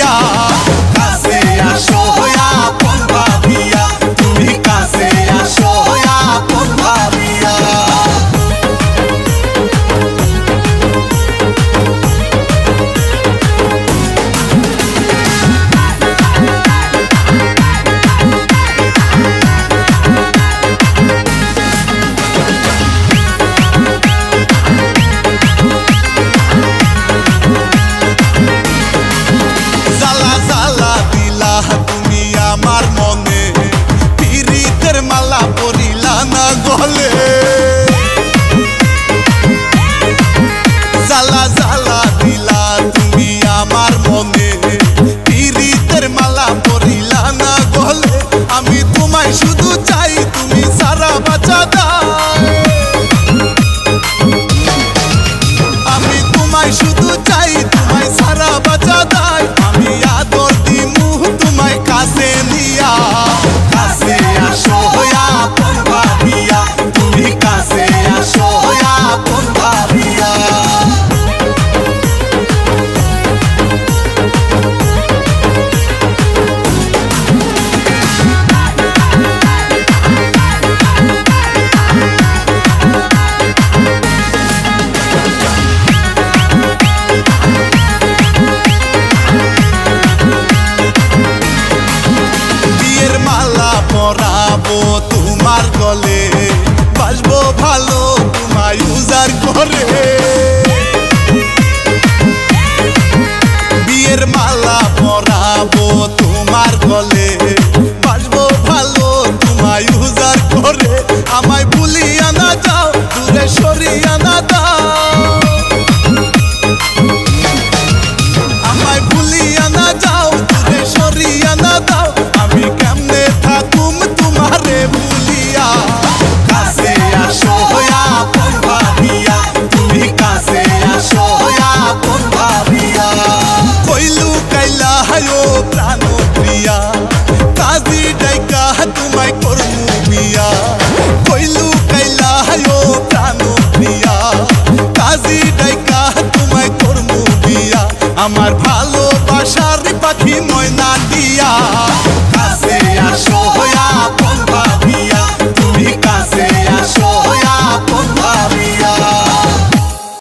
দিয়া কাছে আসো আপন ভাবিয়া তুমি কাছে আসো আপন ভাবিয়া আমার মনে পিরিতের মালা পরিলা না গলে জ্বালা জ্বালা দিলা তুমি আমার মনে পিরিতের মালা পরিলা না গলে আমি তোমায় শুধু চাই তুমি সারা বাঁচা দাও আমি তোমায় শুধু চাই তোমায় সারা বাঁচা দাই আমি আদর দিমু তোমায় কাছে নিয়া কাছে আসো আপন ভাবিয়া তুমি কাছে আসো আপন ভাবিয়া পরাবো তোমার গলে বাসবো ভালো তোমায় উজার করে বিয়ের মালা পরাবো তোমার গলে বাসবো ভালো তোমায় উজার করে আমায় ভুলিয়া না যাও দূরে সরিয়া না দাও আমায় ভুলিয়া না যাও দূরে সরিয়া না দাও আমি কেমনে থাকুম তোমারে ভুলিয়া কাছে আসো আপন ভাবিয়া তুমি কাছে আসো আপন ভাবিয়া কইলু কাইলা হায়ো প্রাণ প্রিয়া কাজী ডাইকা তোমায় করমু বিয়া কইলু কাইলা হায়ো প্রাণ প্রিয়া কাজী ডাইকা তোমায় করমু বিয়া আমার ভালোবাসার পাখি ময়না দিয়া